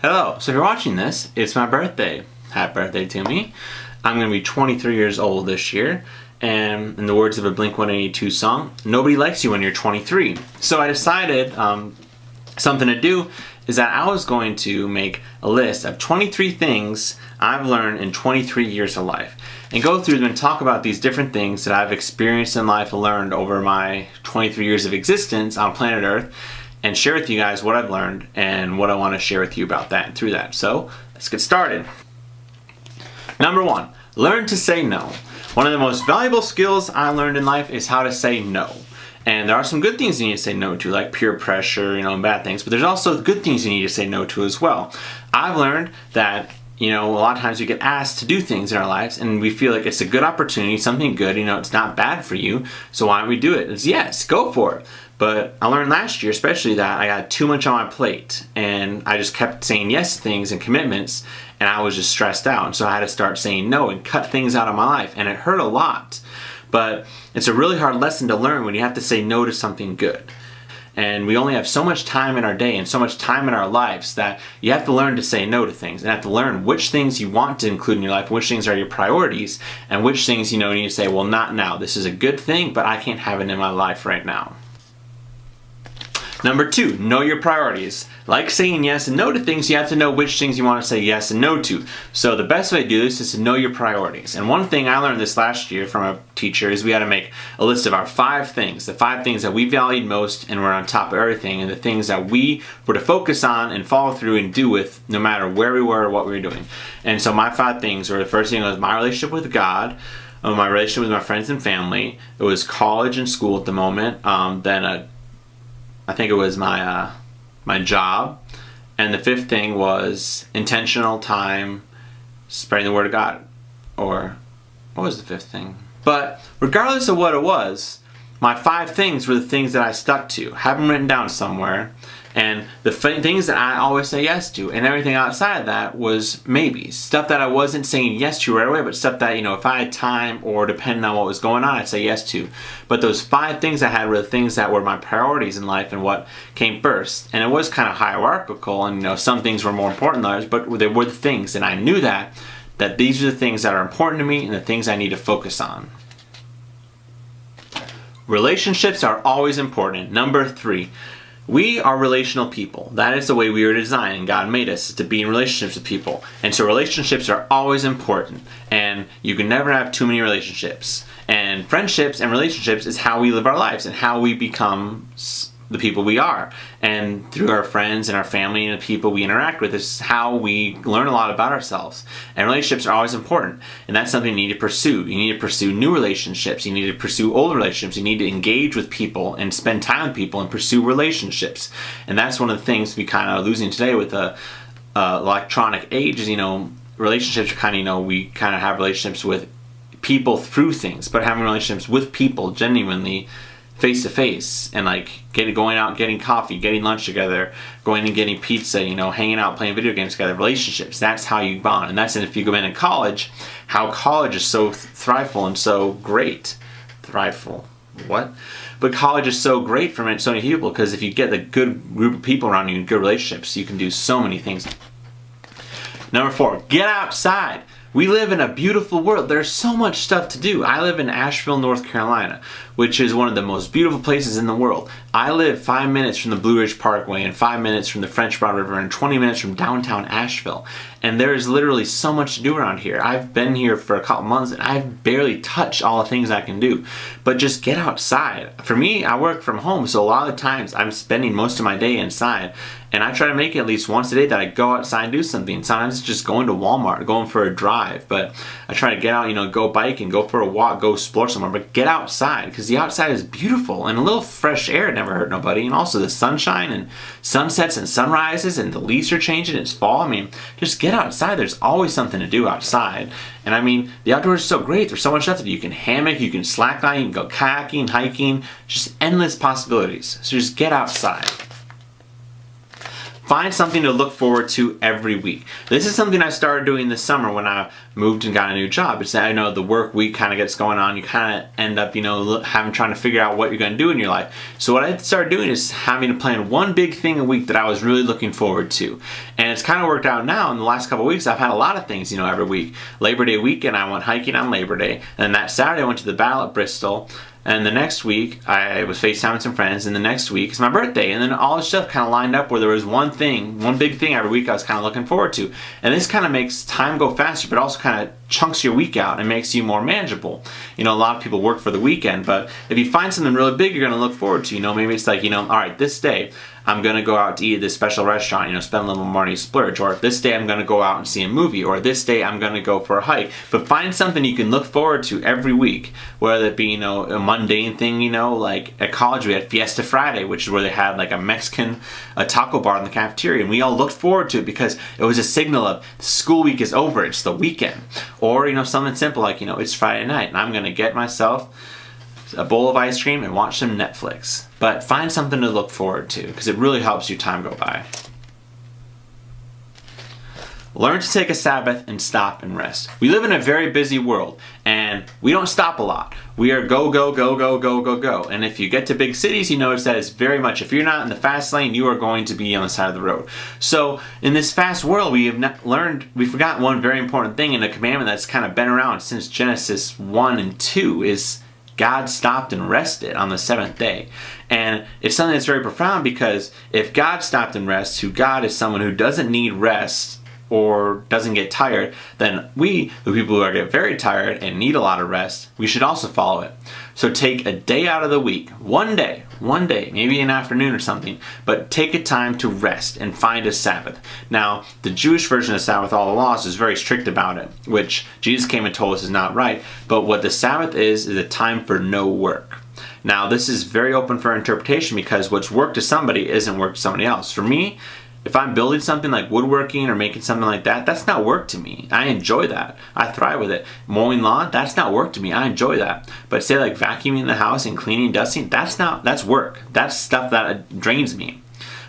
Hello, so if you're watching this, it's my birthday. Happy birthday to me. I'm going to be 23 years old this year, and in the words of a Blink-182 song, nobody likes you when you're 23. So I decided something to do is that I was going to make a list of 23 things I've learned in 23 years of life, and go through them and talk about these different things that I've experienced in life and learned over my 23 years of existence on planet Earth, and share with you guys what I've learned and what I want to share with you about that and through that. So let's get started. Number 1, learn to say no. One of the most valuable skills I learned in life is how to say no. And there are some good things you need to say no to, like peer pressure, and bad things, but there's also good things you need to say no to as well. I've learned that a lot of times we get asked to do things in our lives and we feel like it's a good opportunity, something good, it's not bad for you, so why don't we do it? It's yes, go for it. But I learned last year especially that I got too much on my plate and I just kept saying yes to things and commitments, and I was just stressed out, and so I had to start saying no and cut things out of my life, and it hurt a lot. But it's a really hard lesson to learn when you have to say no to something good. And we only have so much time in our day and so much time in our lives that you have to learn to say no to things, and have to learn which things you want to include in your life, which things are your priorities, and which things you need to say, well, not now. This is a good thing, but I can't have it in my life right now. Number 2, know your priorities. Like saying yes and no to things, you have to know which things you want to say yes and no to. So the best way to do this is to know your priorities. And one thing I learned this last year from a teacher is we had to make a list of our 5 things, the 5 things that we valued most and were on top of everything, and the things that we were to focus on and follow through and do with no matter where we were or what we were doing. And so my 5 things were, the first thing was my relationship with God, my relationship with my friends and family. It was college and school at the moment, then I think it was my job, and the 5th thing was intentional time spreading the word of God. Or what was the 5th thing? But regardless of what it was, my 5 things were the things that I stuck to, have them written down somewhere, and the things that I always say yes to, and everything outside of that was maybes. Stuff that I wasn't saying yes to right away, but stuff that, if I had time or depending on what was going on, I'd say yes to. But those 5 things I had were the things that were my priorities in life and what came first. And it was kind of hierarchical, and some things were more important than others, but they were the things, and I knew that these are the things that are important to me and the things I need to focus on. Relationships are always important. Number 3. We are relational people. That is the way we were designed, and God made us to be in relationships with people. And so relationships are always important, and you can never have too many relationships. And friendships and relationships is how we live our lives and how we become the people we are. And through our friends and our family and the people we interact with is how we learn a lot about ourselves. And relationships are always important, and that's something you need to pursue. You need to pursue new relationships. You need to pursue old relationships. You need to engage with people and spend time with people and pursue relationships. And that's one of the things we kind of losing today with the electronic age is, relationships are kind of, we kind of have relationships with people through things, but having relationships with people genuinely face to face, and going out, getting coffee, getting lunch together, going and getting pizza, hanging out, playing video games together, relationships, that's how you bond. And that's if you go into college, how college is so thriveful and so great. Thriveful? What? But college is so great for so many people, because if you get a good group of people around you and good relationships, you can do so many things. Number 4, get outside. We live in a beautiful world. There's so much stuff to do. I live in Asheville, North Carolina, which is one of the most beautiful places in the world. I live 5 minutes from the Blue Ridge Parkway and 5 minutes from the French Broad River and 20 minutes from downtown Asheville. And there's literally so much to do around here. I've been here for a couple months and I've barely touched all the things I can do. But just get outside. For me, I work from home, so a lot of the times I'm spending most of my day inside. And I try to make it at least once a day that I go outside and do something. Sometimes it's just going to Walmart, going for a drive. But I try to get out, go bike and go for a walk, go explore somewhere. But get outside, because the outside is beautiful. And a little fresh air never hurt nobody. And also the sunshine and sunsets and sunrises and the leaves are changing. It's fall. Just get outside. There's always something to do outside. And the outdoors is so great. There's so much stuff to do. You can hammock, you can slackline, you can go kayaking, hiking. Just endless possibilities. So just get outside. Find something to look forward to every week. This is something I started doing this summer when I moved and got a new job. It's that, I know, the work week kind of gets going on. You kind of end up, trying to figure out what you're going to do in your life. So what I started doing is having to plan one big thing a week that I was really looking forward to. And it's kind of worked out now. In the last couple of weeks, I've had a lot of things, every week. Labor Day weekend, I went hiking on Labor Day. And that Saturday, I went to the Battle at Bristol. And the next week, I was FaceTiming some friends, and the next week is my birthday. And then all this stuff kind of lined up where there was one big thing every week I was kind of looking forward to. And this kind of makes time go faster, but also kind of chunks your week out and makes you more manageable. A lot of people work for the weekend, but if you find something really big you're going to look forward to, maybe it's like, all right, this day I'm going to go out to eat at this special restaurant, spend a little money, splurge. Or this day I'm going to go out and see a movie. Or this day I'm going to go for a hike. But find something you can look forward to every week, whether it be, a mundane thing, like at college we had Fiesta Friday, which is where they had like a taco bar in the cafeteria. And we all looked forward to it because it was a signal of the school week is over, it's the weekend. Or, something simple like, it's Friday night and I'm going to get myself a bowl of ice cream and watch some Netflix. But find something to look forward to because it really helps your time go by. Learn to take a Sabbath and stop and rest. We live in a very busy world and we don't stop a lot. We are go, go, go, go, go, go, go. And if you get to big cities, you notice that it's very much, if you're not in the fast lane, you are going to be on the side of the road. So in this fast world, we forgot one very important thing in a commandment that's kind of been around since Genesis 1 and 2 is God stopped and rested on the seventh day. And it's something that's very profound because if God stopped and rests, who God is someone who doesn't need rest or doesn't get tired, then we, the people who get very tired and need a lot of rest, we should also follow it. So take a day out of the week, one day, maybe an afternoon or something, but take a time to rest and find a Sabbath. Now, the Jewish version of Sabbath, all the laws, is very strict about it, which Jesus came and told us is not right. But what the Sabbath is a time for no work. Now, this is very open for interpretation because what's work to somebody isn't work to somebody else. For me, if I'm building something like woodworking or making something like that, that's not work to me. I enjoy that. I thrive with it. Mowing lawn, that's not work to me. I enjoy that. But say like vacuuming the house and cleaning, dusting, that's work. That's stuff that drains me.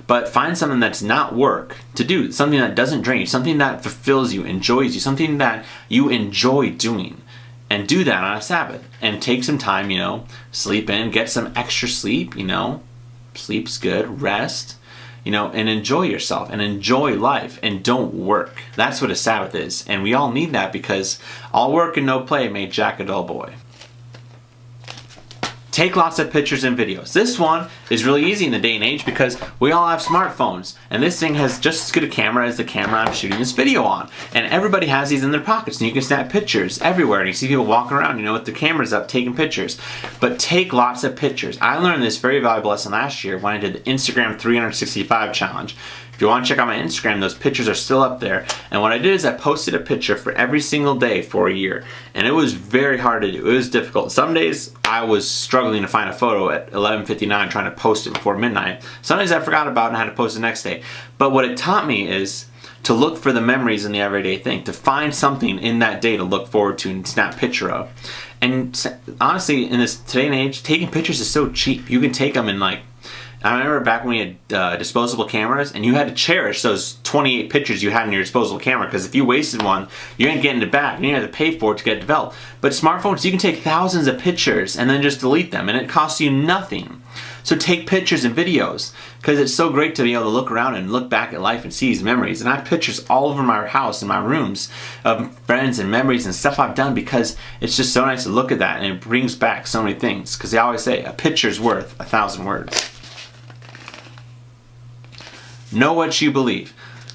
But find something that's not work to do, something that doesn't drain you, something that fulfills you, enjoys you, something that you enjoy doing. And do that on a Sabbath. And take some time, sleep in, get some extra sleep, sleep's good, rest. And enjoy yourself and enjoy life and don't work. That's what a Sabbath is. And we all need that because all work and no play made Jack a dull boy. Take lots of pictures and videos. This one is really easy in the day and age because we all have smartphones. And this thing has just as good a camera as the camera I'm shooting this video on. And everybody has these in their pockets and you can snap pictures everywhere. And you see people walking around, with their cameras up taking pictures. But take lots of pictures. I learned this very valuable lesson last year when I did the Instagram 365 challenge. If you want to check out my Instagram, those pictures are still up there. And what I did is I posted a picture for every single day for a year. And it was very hard to do. It was difficult. Some days I was struggling to find a photo at 11:59 trying to post it before midnight. Some days I forgot about it and I had to post the next day. But what it taught me is to look for the memories in the everyday thing, to find something in that day to look forward to and snap a picture of. And honestly, in this today and age, taking pictures is so cheap. You can take them in I remember back when we had disposable cameras and you had to cherish those 28 pictures you had in your disposable camera because if you wasted one, you ain't getting it back. You have to pay for it to get it developed. But smartphones, you can take thousands of pictures and then just delete them and it costs you nothing. So take pictures and videos because it's so great to be able to look around and look back at life and see these memories. And I have pictures all over my house and my rooms of friends and memories and stuff I've done because it's just so nice to look at that and it brings back so many things because they always say a picture's worth 1,000 words. Know what you believe.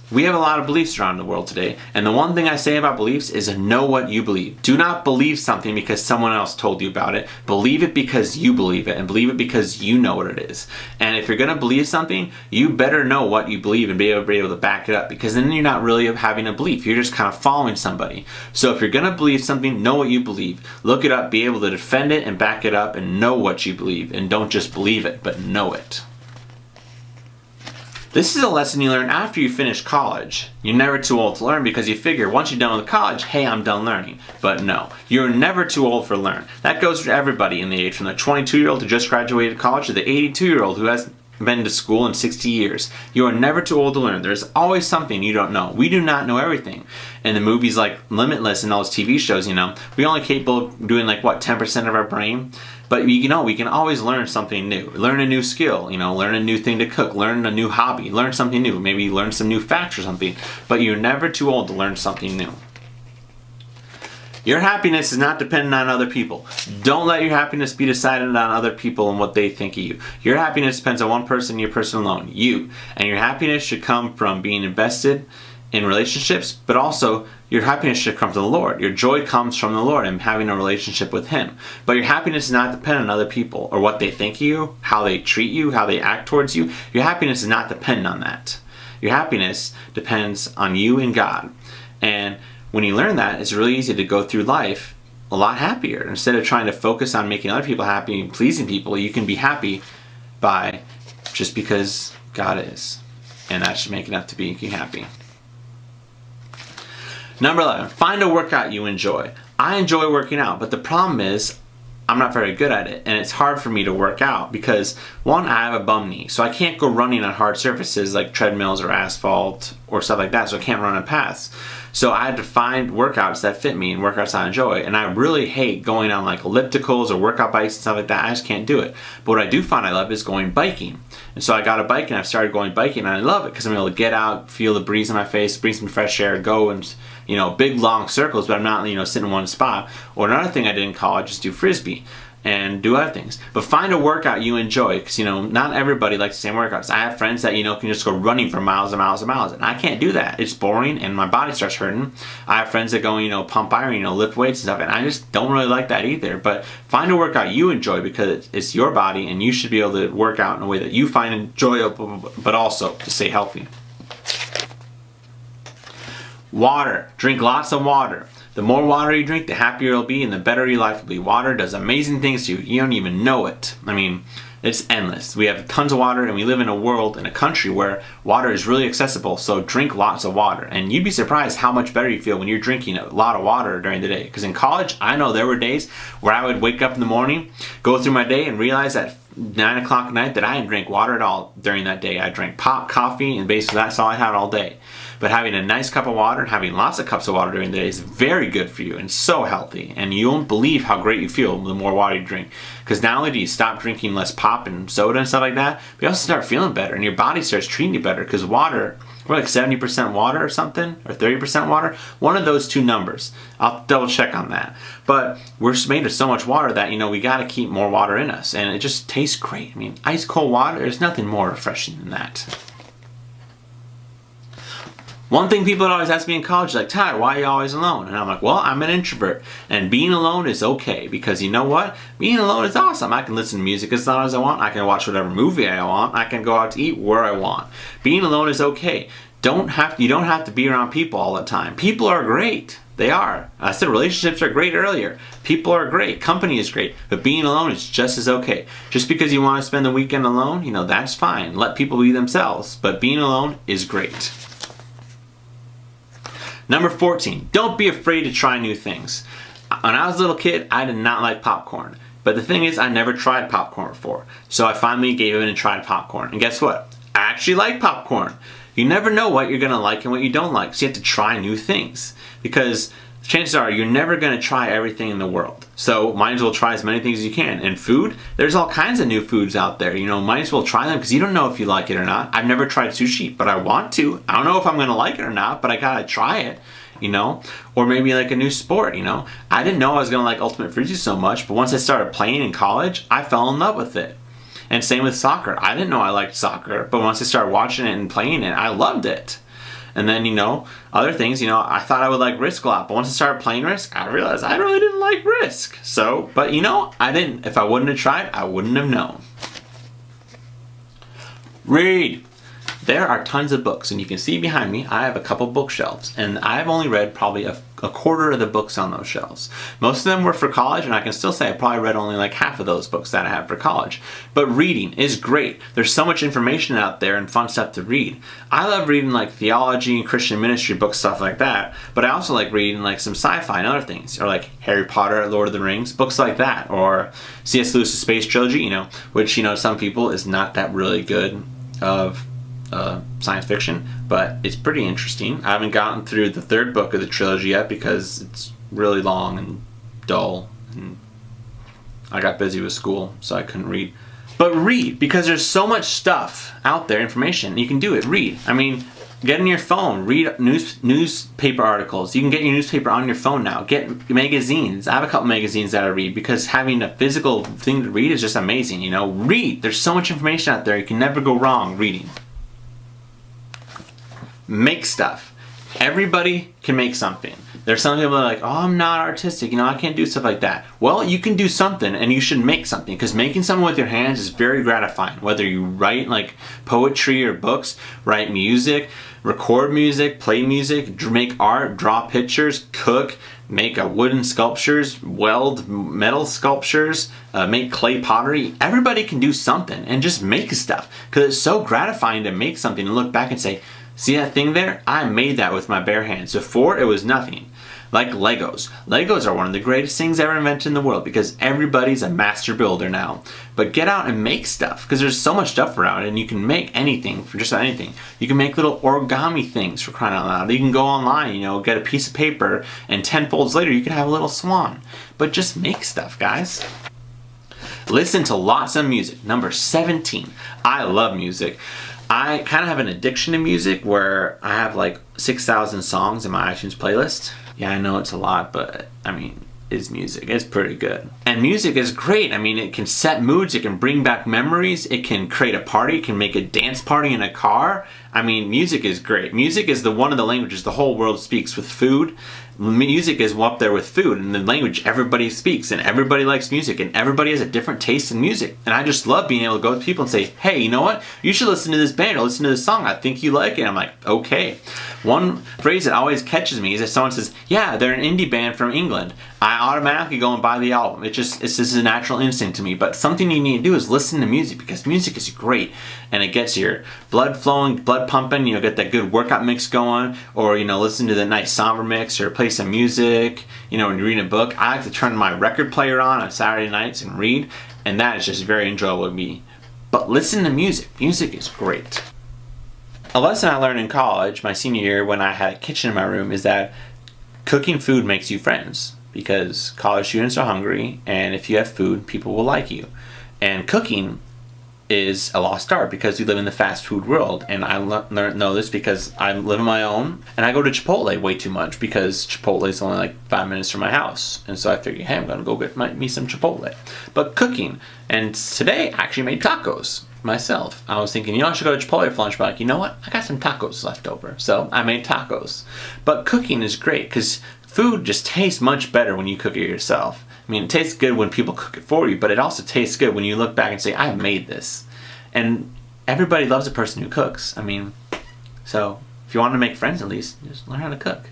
We have a lot of beliefs around the world today, and the one thing I say about beliefs is know what you believe. Do not believe something because someone else told you about it. Believe it because you believe it, and believe it because you know what it is. And if you're going to believe something, you better know what you believe and be able to back it up, because then you're not really having a belief. You're just kind of following somebody. So if you're going to believe something, know what you believe. Look it up, be able to defend it and back it up, and know what you believe. And don't just believe it, but know it. This is a lesson you learn after you finish college. You're never too old to learn because you figure once you're done with college, hey, I'm done learning. But no, you're never too old for learn. That goes for everybody in the age from the 22-year-old who just graduated college to the 82-year-old who has been to school in 60 years. You are never too old to learn. There's always something you don't know. We do not know everything. In the movies like Limitless and all those TV shows, we only capable of doing 10% of our brain. But we can always learn something new. Learn a new skill, learn a new thing to cook, learn a new hobby, learn something new, maybe learn some new facts or something. But you're never too old to learn something new. Your happiness is not dependent on other people. Don't let your happiness be decided on other people and what they think of you. Your happiness depends on one person, your person alone, you. And your happiness should come from being invested in relationships, but also your happiness should come from the Lord. Your joy comes from the Lord and having a relationship with Him. But your happiness is not dependent on other people or what they think of you, how they treat you, how they act towards you. Your happiness is not dependent on that. Your happiness depends on you and God. And when you learn that, it's really easy to go through life a lot happier. Instead of trying to focus on making other people happy and pleasing people, you can be happy by just because God is. And that should make enough to make you happy. Number 11, find a workout you enjoy. I enjoy working out, but the problem is I'm not very good at it, and it's hard for me to work out because, one, I have a bum knee, so I can't go running on hard surfaces like treadmills or asphalt or stuff like that, so I can't run on paths. So I had to find workouts that fit me and workouts I enjoy, and I really hate going on ellipticals or workout bikes and stuff like that. I just can't do it. But what I do find I love is going biking. And so I got a bike and I've started going biking, and I love it because I'm able to get out, feel the breeze in my face, breathe some fresh air, go and big long circles, but I'm not sitting in one spot. Or another thing I did in college is do frisbee and do other things. But find a workout you enjoy, because not everybody likes the same workouts. I have friends that can just go running for miles and miles and miles, and I can't do that. It's boring and my body starts hurting. I have friends that go pump iron, lift weights and stuff, and I just don't really like that either. But find a workout you enjoy, because it's your body and you should be able to work out in a way that you find enjoyable, but also to stay healthy. Water. Drink lots of water. The more water you drink, the happier you'll be and the better your life will be. Water does amazing things to you. You don't even know it. It's endless. We have tons of water, and we live in a world, in a country where water is really accessible, so drink lots of water. And you'd be surprised how much better you feel when you're drinking a lot of water during the day. Because in college, I know there were days where I would wake up in the morning, go through my day, and realize at 9 o'clock at night that I didn't drink water at all during that day. I drank pop, coffee, and basically that's all I had all day. But having a nice cup of water and having lots of cups of water during the day is very good for you and so healthy. And you won't believe how great you feel the more water you drink. Because not only do you stop drinking less pop and soda and stuff like that, but you also start feeling better and your body starts treating you better. Because water, we're 70% water or something, or 30% water. One of those two numbers. I'll double check on that. But we're made of so much water that, we got to keep more water in us. And it just tastes great. Ice cold water, there's nothing more refreshing than that. One thing people would always ask me in college, like, Todd, why are you always alone? And I'm like, well, I'm an introvert. And being alone is okay, because you know what? Being alone is awesome. I can listen to music as long as I want. I can watch whatever movie I want. I can go out to eat where I want. Being alone is okay. You don't have to be around people all the time. People are great. They are. I said relationships are great earlier. People are great. Company is great. But being alone is just as okay. Just because you want to spend the weekend alone, that's fine. Let people be themselves. But being alone is great. Number 14, don't be afraid to try new things. When I was a little kid, I did not like popcorn. But the thing is, I never tried popcorn before. So I finally gave in and tried popcorn. And guess what? I actually like popcorn. You never know what you're going to like and what you don't like. So you have to try new things. Because chances are you're never going to try everything in the world. So might as well try as many things as you can. And food, there's all kinds of new foods out there. Might as well try them because you don't know if you like it or not. I've never tried sushi, but I want to. I don't know if I'm going to like it or not, but I got to try it, Or maybe like a new sport, I didn't know I was going to like Ultimate Frisbee so much, but once I started playing in college, I fell in love with it. And same with soccer. I didn't know I liked soccer, but once I started watching it and playing it, I loved it. And then, other things, I thought I would like Risk a lot. But once I started playing Risk, I realized I really didn't like Risk. So, but I didn't. If I wouldn't have tried, I wouldn't have known. Read. there are tons of books, and you can see behind me, I have a couple bookshelves, and I've only read probably a quarter of the books on those shelves. Most of them were for college, and I can still say I probably read only like half of those books that I have for college. But reading is great. There's so much information out there and fun stuff to read. I love reading like theology and Christian ministry books, stuff like that, but I also like reading like some sci-fi and other things, or like Harry Potter, Lord of the Rings, books like that, or C.S. Lewis's Space Trilogy, which, some people is not that really good of science fiction, but it's pretty interesting. I haven't gotten through the third book of the trilogy yet because it's really long and dull, and I got busy with school, so I couldn't read. But read, because there's so much stuff out there, information. You can do it. Read. Get on your phone. Read newspaper articles. You can get your newspaper on your phone now. Get magazines. I have a couple magazines that I read because having a physical thing to read is just amazing. Read. There's so much information out there. You can never go wrong reading. Make stuff. Everybody can make something. There's some people that are like, oh, I'm not artistic, I can't do stuff like that. Well, you can do something, and you should make something, because making something with your hands is very gratifying. Whether you write like poetry or books, write music, record music, play music, make art, draw pictures, cook, make wooden sculptures, weld metal sculptures, make clay pottery. Everybody can do something and just make stuff, because it's so gratifying to make something and look back and say, see that thing there? I made that with my bare hands. Before, it was nothing. Like Legos. Legos are one of the greatest things ever invented in the world because everybody's a master builder now. But get out and make stuff, because there's so much stuff around, and you can make anything for just anything. You can make little origami things, for crying out loud. You can go online, get a piece of paper, and 10 folds later you can have a little swan. But just make stuff, guys. Listen to lots of music. Number 17. I love music. I kind of have an addiction to music where I have like 6,000 songs in my iTunes playlist. Yeah, I know it's a lot, but it's music. It's pretty good. And music is great. It can set moods. It can bring back memories. It can create a party. It can make a dance party in a car. Music is great. Music is one of the languages the whole world speaks with food. Music is up there with food, and the language everybody speaks, and everybody likes music, and everybody has a different taste in music. And I just love being able to go to people and say, hey, you know what? You should listen to this band or listen to this song. I think you like it. I'm like, okay. One phrase that always catches me is if someone says, yeah, they're an indie band from England. I automatically go and buy the album. It's just a natural instinct to me. But something you need to do is listen to music, because music is great, and it gets your blood flowing, blood pumping. Get that good workout mix going, or listen to the nice somber mix, or play some music. When you're reading a book, I like to turn my record player on Saturday nights and read, and that is just very enjoyable to me. But listen to music. Music is great. A lesson I learned in college, my senior year, when I had a kitchen in my room, is that cooking food makes you friends, because college students are hungry, and if you have food, people will like you. And cooking is a lost art because we live in the fast food world, and I know this because I live on my own, and I go to Chipotle way too much because Chipotle is only like 5 minutes from my house, and so I figured, hey, I'm gonna go get me some Chipotle. But cooking, and today I actually made tacos myself. I was thinking, I should go to Chipotle for lunch, but like, you know what? I got some tacos left over, so I made tacos. But cooking is great because food just tastes much better when you cook it yourself. It tastes good when people cook it for you, but it also tastes good when you look back and say, I made this. And everybody loves a person who cooks. So if you want to make friends, at least just learn how to cook.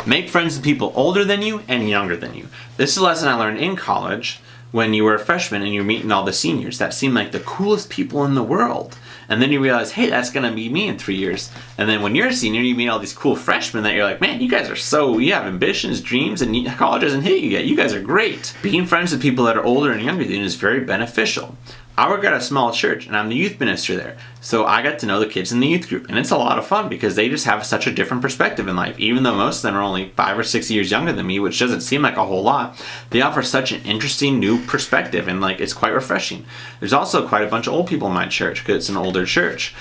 Make friends with people older than you and younger than you. This is a lesson I learned in college when you were a freshman and you're meeting all the seniors that seem like the coolest people in the world. And then you realize, hey, that's going to be me in 3 years. And then when you're a senior, you meet all these cool freshmen that you're like, man, you guys are you have ambitions, dreams, and college hasn't hit you yet. You guys are great. Being friends with people that are older and younger than you is very beneficial. I work at a small church, and I'm the youth minister there. So I got to know the kids in the youth group, and it's a lot of fun because they just have such a different perspective in life. Even though most of them are only 5 or 6 years younger than me, which doesn't seem like a whole lot, they offer such an interesting new perspective, and it's quite refreshing. There's also quite a bunch of old people in my church because it's an older church.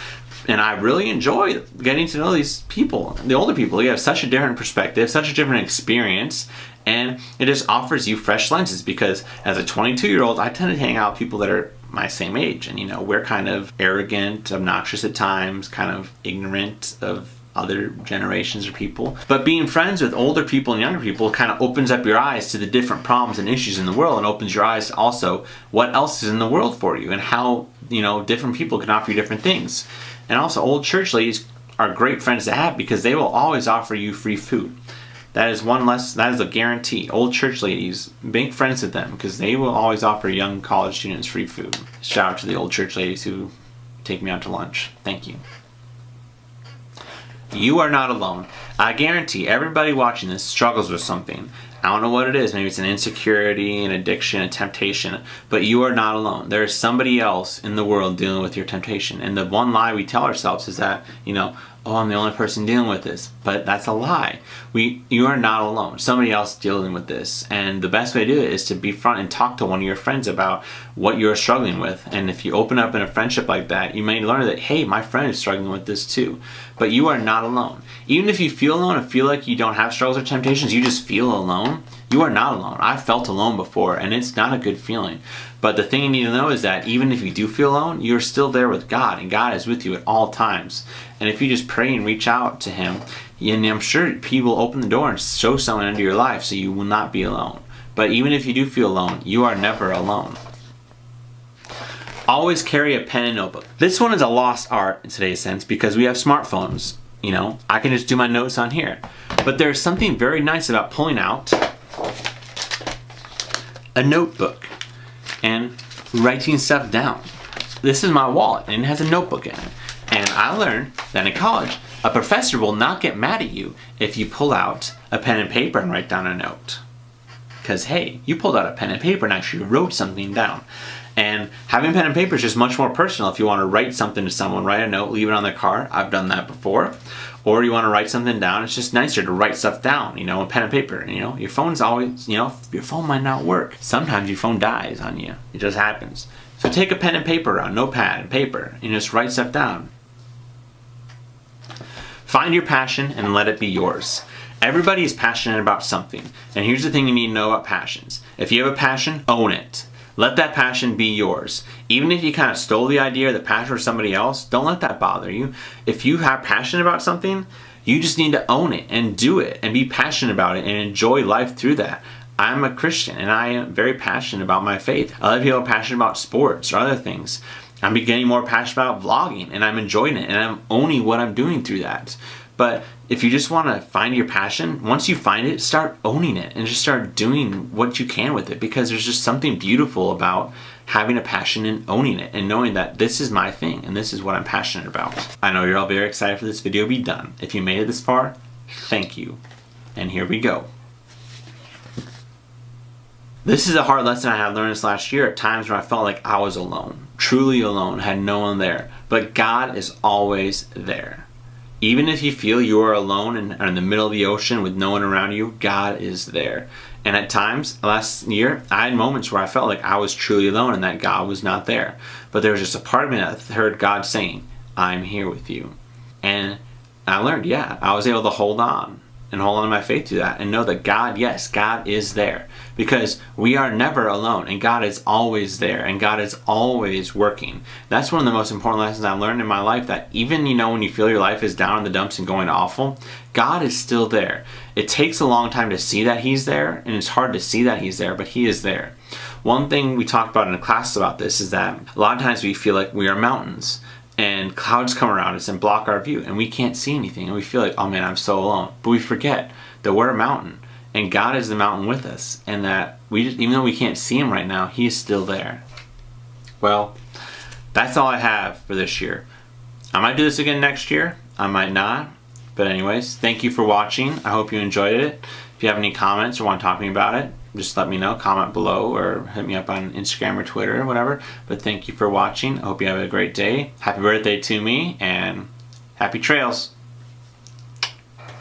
And I really enjoy getting to know these people, the older people. You have such a different perspective, such a different experience, and it just offers you fresh lenses because as a 22-year-old, I tend to hang out with people that are my same age, and we're kind of arrogant, obnoxious at times, kind of ignorant of other generations or people. But being friends with older people and younger people kind of opens up your eyes to the different problems and issues in the world, and opens your eyes to also what else is in the world for you, and how, different people can offer you different things. And also, old church ladies are great friends to have because they will always offer you free food. That is a guarantee. Old church ladies, make friends with them because they will always offer young college students free food. Shout out to the old church ladies who take me out to lunch. Thank you. You are not alone. I guarantee everybody watching this struggles with something. I don't know what it is. Maybe it's an insecurity, an addiction, a temptation. But you are not alone. There is somebody else in the world dealing with your temptation. And the one lie we tell ourselves is that, oh, I'm the only person dealing with this. But that's a lie. You are not alone. Somebody else dealing with this. And the best way to do it is to be front and talk to one of your friends about what you're struggling with. And if you open up in a friendship like that, you may learn that, hey, my friend is struggling with this too. But you are not alone. Even if you feel alone and feel like you don't have struggles or temptations, you just feel alone, you are not alone. I've felt alone before, and it's not a good feeling. But the thing you need to know is that even if you do feel alone, you're still there with God, and God is with you at all times. And if you just pray and reach out to Him, and I'm sure He will open the door and show someone into your life so you will not be alone. But even if you do feel alone, you are never alone. Always carry a pen and notebook. This one is a lost art in today's sense because we have smartphones. I can just do my notes on here. But there's something very nice about pulling out a notebook and writing stuff down. This is my wallet and it has a notebook in it. And I learned that in college, a professor will not get mad at you if you pull out a pen and paper and write down a note. Because, hey, you pulled out a pen and paper and actually wrote something down. And having pen and paper is just much more personal. If you want to write something to someone, write a note, leave it on their car. I've done that before. Or you want to write something down, it's just nicer to write stuff down, with pen and paper. Your phone's always, your phone might not work. Sometimes your phone dies on you. It just happens. So take a pen and paper around, notepad and paper, and just write stuff down. Find your passion and let it be yours. Everybody is passionate about something. And here's the thing you need to know about passions. If you have a passion, own it. Let that passion be yours. Even if you kind of stole the idea or the passion from somebody else, don't let that bother you. If you have passion about something, you just need to own it and do it and be passionate about it and enjoy life through that. I'm a Christian and I am very passionate about my faith. Other people are passionate about sports or other things. I'm getting more passionate about vlogging and I'm enjoying it and I'm owning what I'm doing through that. But if you just want to find your passion, once you find it, start owning it and just start doing what you can with it, because there's just something beautiful about having a passion and owning it and knowing that this is my thing and this is what I'm passionate about. I know you're all very excited for this video to be done. If you made it this far, thank you. And here we go. This is a hard lesson I had learned this last year at times where I felt like I was alone, truly alone, had no one there. But God is always there. Even if you feel you are alone and are in the middle of the ocean with no one around you, God is there. And at times, last year, I had moments where I felt like I was truly alone and that God was not there. But there was just a part of me that heard God saying, I'm here with you. And I learned, I was able to hold on to my faith through that and know that God, yes, God is there. Because we are never alone and God is always there and God is always working. That's one of the most important lessons I learned in my life, that even, when you feel your life is down in the dumps and going awful, God is still there. It takes a long time to see that He's there, and it's hard to see that He's there, but He is there. One thing we talked about in a class about this is that a lot of times we feel like we are mountains and clouds come around us and block our view and we can't see anything and we feel like, oh man, I'm so alone. But we forget that we're a mountain and God is the mountain with us, and that even though we can't see Him right now, He is still there. Well, that's all I have for this year. I might do this again next year. I might not. But anyways, thank you for watching. I hope you enjoyed it. If you have any comments or want to talk to me about it, just let me know. Comment below or hit me up on Instagram or Twitter or whatever. But thank you for watching. I hope you have a great day. Happy birthday to me and happy trails.